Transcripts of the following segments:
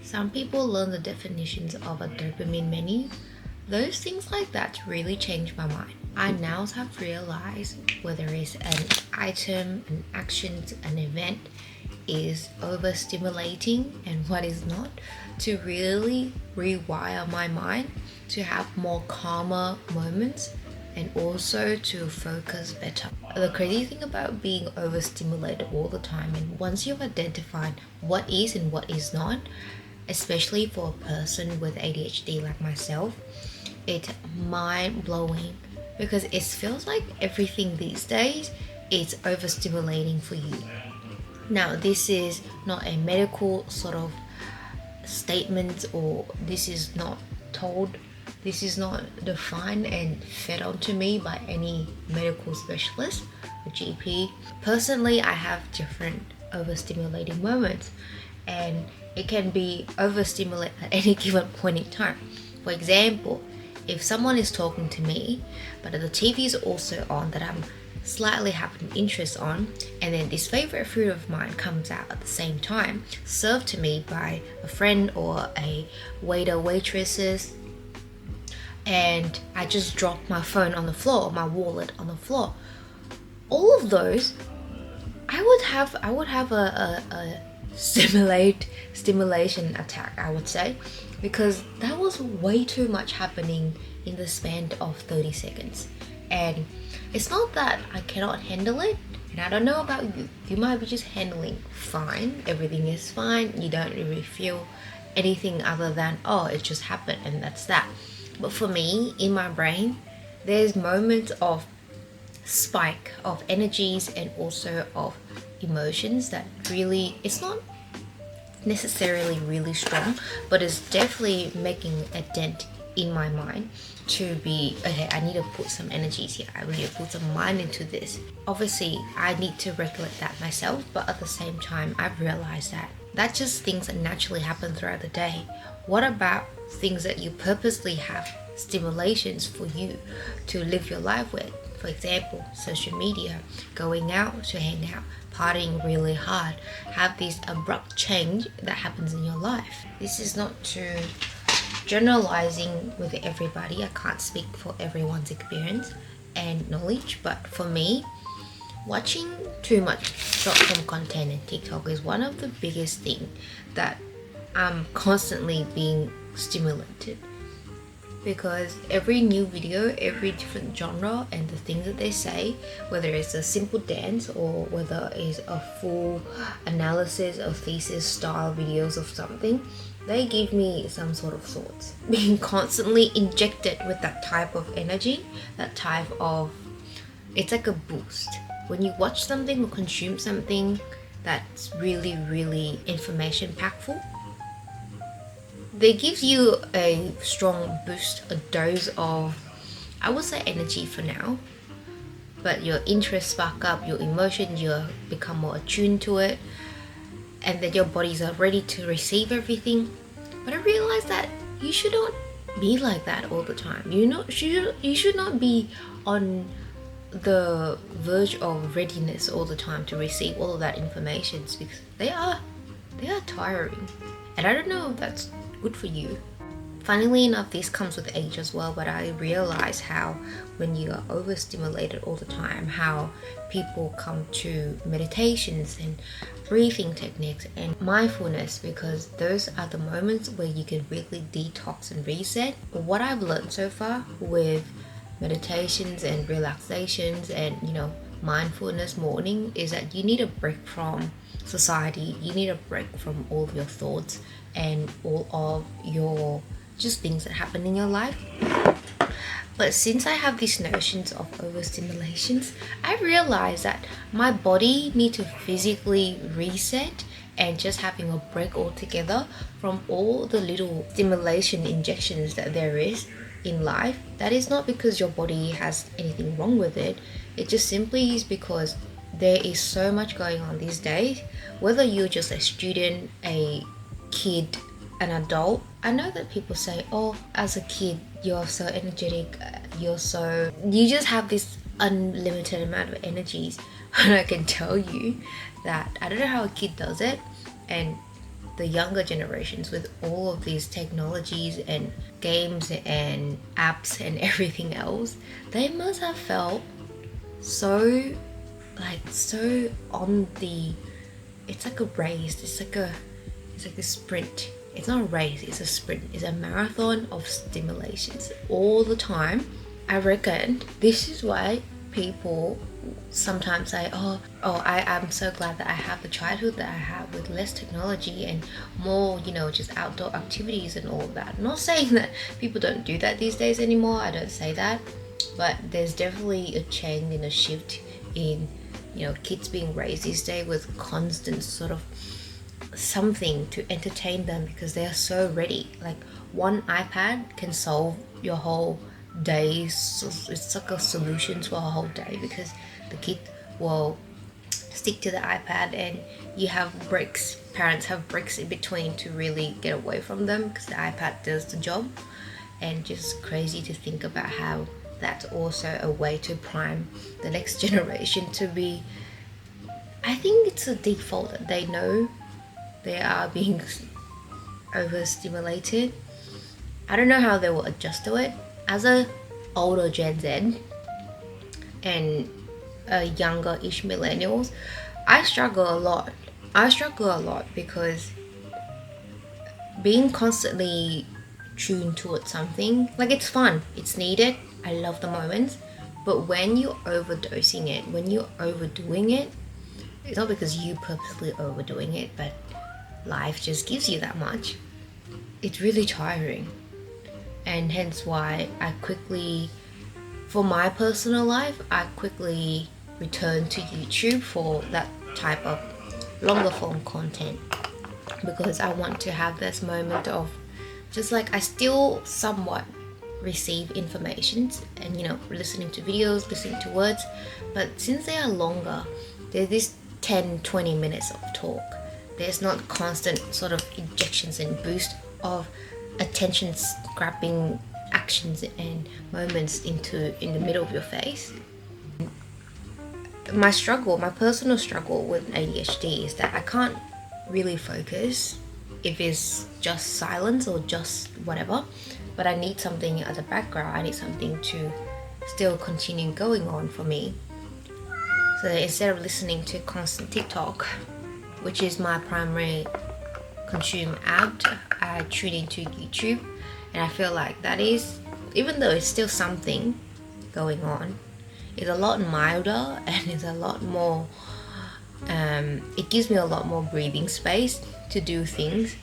Some people learn the definitions of a dopamine menu. Those things like that really changed my mind. I now have realized whether it's an item, an action, an event is overstimulating and what is not, to really rewire my mind to have more calmer moments and also to focus better. The crazy thing about being overstimulated all the time, and once you've identified what is and what is not, especially for a person with ADHD like myself, it's mind blowing because it feels like everything these days is overstimulating for you. Now, this is not a medical sort of statement, or this is not told, this is not defined and fed onto me by any medical specialist or GP. Personally, I have different overstimulating moments, and it can be overstimulated at any given point in time. For example, if someone is talking to me, but the TV is also on that I'm slightly having interest on, and then this favorite food of mine comes out at the same time, served to me by a friend or a waiter, waitresses, and I just drop my phone on the floor, my wallet on the floor. All of those, I would have a stimulation attack, I would say, because that was way too much happening in the span of 30 seconds. And it's not that I cannot handle it, and I don't know about you. You might be just handling fine, everything is fine, you don't really feel anything other than, oh, it just happened and that's that. But for me, in my brain, there's moments of spike of energies and also of emotions that really, it's not necessarily really strong, but it's definitely making a dent in my mind to be, okay, I need to put some energies here, I need to put some mind into this. Obviously, I need to regulate that myself, but at the same time, I've realized that that's just things that naturally happen throughout the day. What about things that you purposely have stimulations for you to live your life with? For example, social media, going out to hang out, partying really hard, have this abrupt change that happens in your life. This is not to generalizing with everybody. I can't speak for everyone's experience and knowledge, but for me, watching too much short form content in TikTok is one of the biggest things that I'm constantly being stimulated, because every new video, every different genre and the things that they say, whether it's a simple dance or whether it's a full analysis or thesis style videos of something, they give me some sort of thoughts. Being constantly injected with that type of energy, that type of, it's like a boost. When you watch something or consume something that's really, really information packful, they give you a strong boost, a dose of, I would say, energy for now, but your interest spark up, your emotions, you become more attuned to it, and then your bodies are ready to receive everything. But I realized that you should not be like that all the time. You should not be on the verge of readiness all the time to receive all of that information, because they are tiring, and I don't know if that's good for you. Funnily enough, this comes with age as well, but I realize how when you are overstimulated all the time, how people come to meditations and breathing techniques and mindfulness, because those are the moments where you can really detox and reset. But what I've learned so far with meditations and relaxations and mindfulness morning is that you need a break from society, you need a break from all of your thoughts and all of your just things that happen in your life. But since I have these notions of overstimulations, I realize that my body needs to physically reset, and just having a break altogether from all the little stimulation injections that there is in life. That is not because your body has anything wrong with it. It just simply is because there is so much going on these days. Whether you're just a student, a kid, an adult, I know that people say, oh, as a kid you're so energetic, you just have this unlimited amount of energies. And I can tell you that I don't know how a kid does it, and the younger generations with all of these technologies and games and apps and everything else, they must have felt so on the, it's like a race, it's like a sprint. It's not a race, it's a sprint. It's a marathon of stimulations all the time. I reckon this is why people sometimes say, I'm so glad that I have the childhood that I have with less technology and more, just outdoor activities and all of that. I'm not saying that people don't do that these days anymore, I don't say that, but there's definitely a change and a shift in, kids being raised these days with constant sort of something to entertain them because they are so ready. Like one iPad can solve your whole day. It's like a solution to a whole day because the kid will stick to the iPad and you have breaks. Parents have breaks in between to really get away from them because the iPad does the job. And just crazy to think about how that's also a way to prime the next generation to be, I think it's a default that they know they are being overstimulated. I don't know how they will adjust to it. As a older Gen Z and younger-ish millennials, I struggle a lot. Because being constantly tuned towards something, like it's fun, it's needed, I love the moments, but when you're overdosing it, when you're overdoing it, it's not because you purposely overdoing it, but life just gives you that much. It's really tiring. And hence why for my personal life, I quickly return to YouTube for that type of longer form content because I want to have this moment of just like I still somewhat receive information and listening to videos, listening to words, but since they are longer, there's this 10-20 minutes of talk. There's not constant sort of injections and boost of attention grabbing actions and moments in the middle of your face. My personal struggle with ADHD is that I can't really focus if it's just silence or just whatever, but I need something as a background. I need something to still continue going on for me. So instead of listening to constant TikTok, which is my primary consume app, I tune into YouTube, and I feel like that is, even though it's still something going on, it's a lot milder and it's a lot more it gives me a lot more breathing space to do things.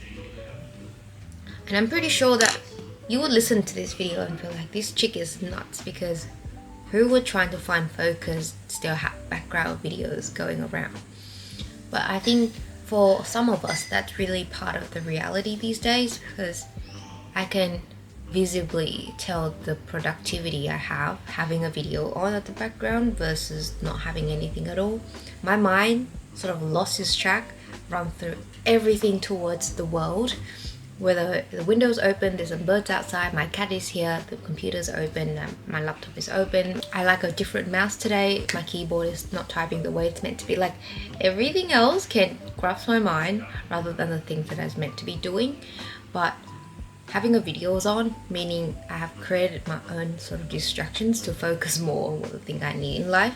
And I'm pretty sure that you would listen to this video and feel like this chick is nuts, because who would try to find focus still have background videos going around? But I think for some of us that's really part of the reality these days, because I can visibly tell the productivity I have having a video on at the background versus not having anything at all. My mind sort of lost its track, run through everything towards the world, whether the window's open, there's some birds outside, my cat is here, the computer's open, my laptop is open, I like a different mouse today, my keyboard is not typing the way it's meant to be. Like everything else can grasp my mind rather than the things that I was meant to be doing. But having a video is on, meaning I have created my own sort of distractions to focus more on what I think I need in life.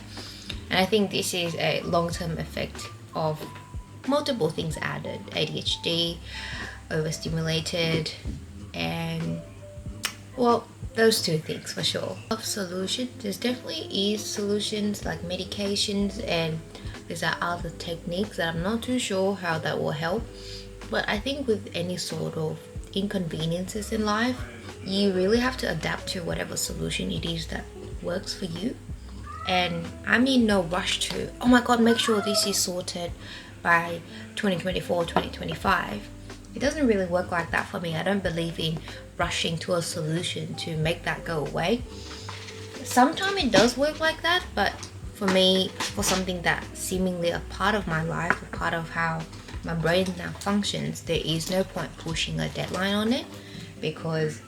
And I think this is a long-term effect of multiple things added: ADHD, overstimulated, and well, those two things for sure. Of solutions, there's definitely is solutions like medications, and there's other techniques that I'm not too sure how that will help. But I think with any sort of inconveniences in life, you really have to adapt to whatever solution it is that works for you. And I'm in no rush to, oh my god, make sure this is sorted by 2024, 2025. It doesn't really work like that for me. I don't believe in rushing to a solution to make that go away. Sometimes it does work like that, but for me, for something that seemingly a part of my life, a part of how my brain now functions, there is no point pushing a deadline on it, because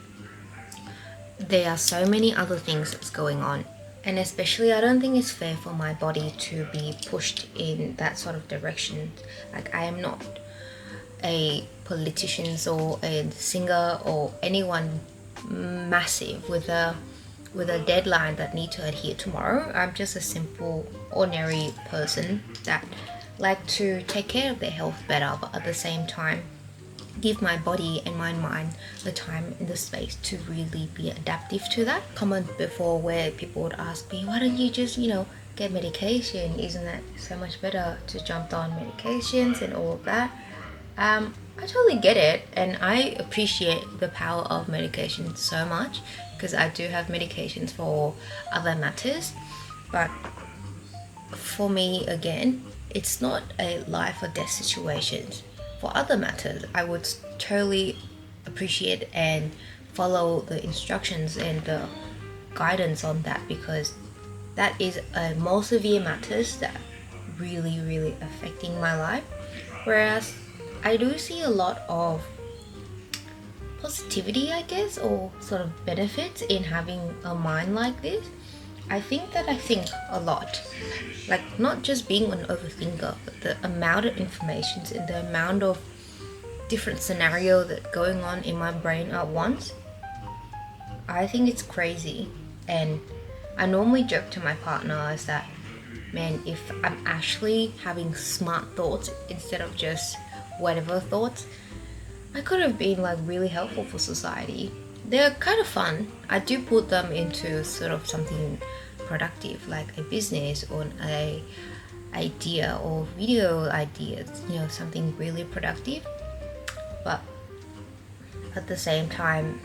there are so many other things that's going on. And especially, I don't think it's fair for my body to be pushed in that sort of direction. Like, I am not a politicians or a singer or anyone massive with a deadline that need to adhere tomorrow. I'm just a simple ordinary person that like to take care of their health better, but at the same time give my body and my mind the time and the space to really be adaptive to that. Comment before where people would ask me, why don't you just get medication? Isn't that so much better to jump on medications and all of that? I totally get it, and I appreciate the power of medication so much because I do have medications for other matters. But for me, again, it's not a life or death situation. For other matters, I would totally appreciate and follow the instructions and the guidance on that, because that is a more severe matters that really affecting my life. Whereas I do see a lot of positivity, I guess, or sort of benefits in having a mind like this. I think that I think a lot, like not just being an overthinker, but the amount of information and the amount of different scenario that going on in my brain at once. I think it's crazy, and I normally joke to my partner is that, man, if I'm actually having smart thoughts instead of just whatever thoughts, I could have been like really helpful for society. They're kind of fun. I do put them into sort of something productive, like a business or a idea or video ideas, something really productive. But at the same time,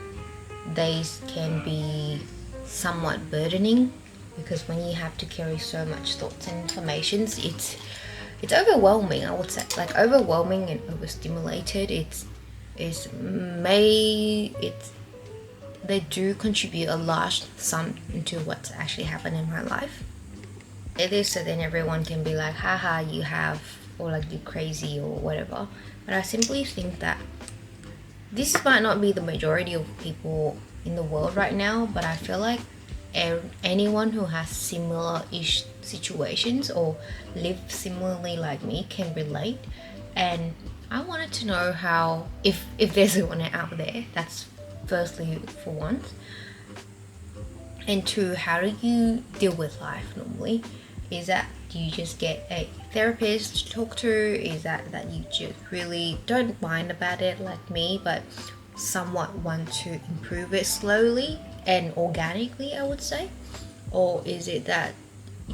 they can be somewhat burdening, because when you have to carry so much thoughts and informations, it's overwhelming. I would say, like, overwhelming and overstimulated. They do contribute a large sum into what's actually happened in my life. It is so then everyone can be like, haha, you have, or like you're crazy or whatever. But I simply think that this might not be the majority of people in the world right now, but I feel like anyone who has similar-ish situations or live similarly like me can relate. And I wanted to know how, if there's anyone out there, that's firstly for once, and two, how do you deal with life normally? Is that, do you just get a therapist to talk to? Is that you just really don't mind about it like me, but somewhat want to improve it slowly and organically, I would say? Or is it that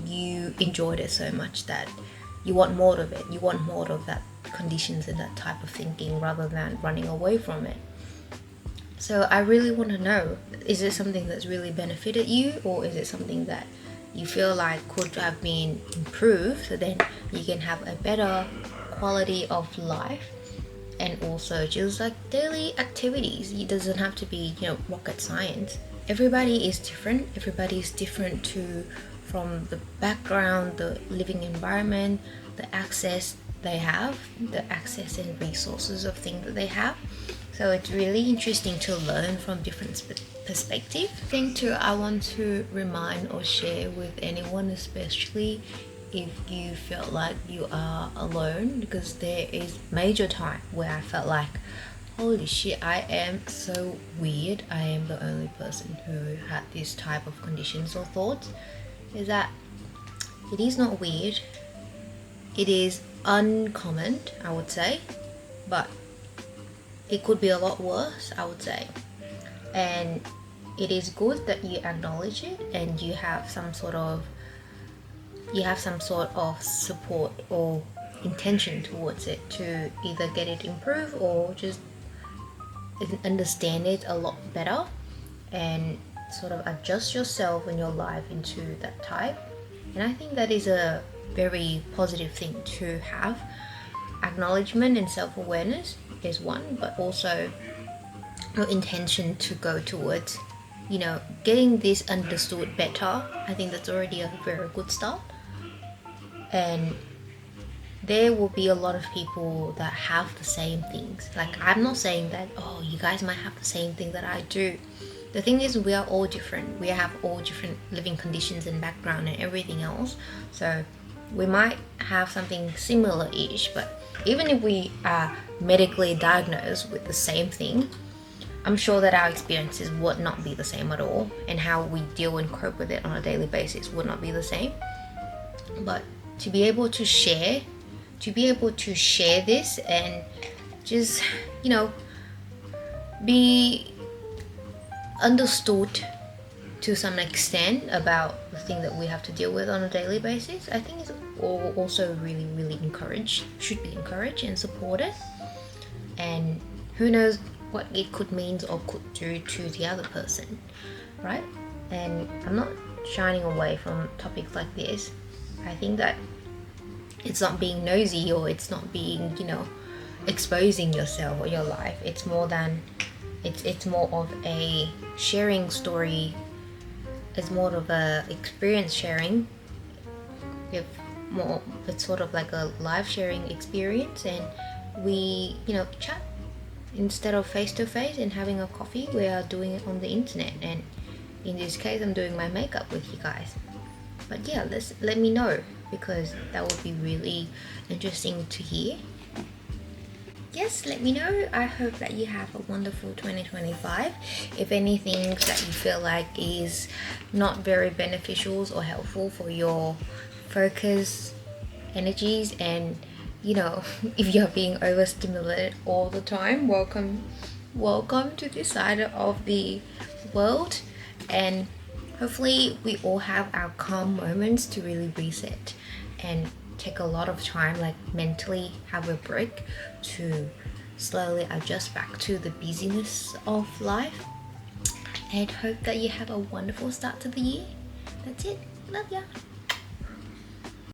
you enjoyed it so much that you want more of it, you want more of that conditions and that type of thinking rather than running away from it? So I really want to know, is it something that's really benefited you, or is it something that you feel like could have been improved so then you can have a better quality of life? And also just like daily activities, it doesn't have to be rocket science. Everybody is different. Everybody is different from the background, the living environment, the access they have, the access and resources of things that they have. So it's really interesting to learn from different perspectives. I think too, I want to remind or share with anyone, especially if you felt like you are alone, because there is major time where I felt like, holy shit, I am so weird. I am the only person who had this type of conditions or thoughts. Is that it is not weird. It is uncommon, I would say, but it could be a lot worse, I would say. And it is good that you acknowledge it and you have some sort of support or intention towards it to either get it improved or just understand it a lot better and sort of adjust yourself and your life into that type. And I think that is a very positive thing to have. Acknowledgement and self-awareness is one, but also your intention to go towards getting this understood better. I think that's already a very good start. And there will be a lot of people that have the same things. Like, I'm not saying that, oh, you guys might have the same thing that I do. The thing is, we are all different. We have all different living conditions and background and everything else. So we might have something similar-ish, but even if we are medically diagnosed with the same thing, I'm sure that our experiences would not be the same at all, and how we deal and cope with it on a daily basis would not be the same. But to be able to share this and just, you know, be understood to some extent about the thing that we have to deal with on a daily basis, I think is also really encouraged, should be encouraged and supported. And who knows what it could mean or could do to the other person, right? And I'm not shining away from topics like this. I think that it's not being nosy, or it's not being, you know, exposing yourself or your life. It's more of a sharing story. It's more of a experience sharing. It's sort of like a live sharing experience, and we, you know, chat instead of face to face and having a coffee. We are doing it on the internet, and in this case I'm doing my makeup with you guys. But yeah, let me know, because that would be really interesting to hear. Yes, let me know. I hope that you have a wonderful 2025. If anything that you feel like is not very beneficial or helpful for your focus, energies, and, you know, if you're being overstimulated all the time, welcome to this side of the world. And hopefully we all have our calm moments to really reset and take a lot of time, like mentally have a break to slowly adjust back to the busyness of life. And hope that you have a wonderful start to the year. That's it. Love ya.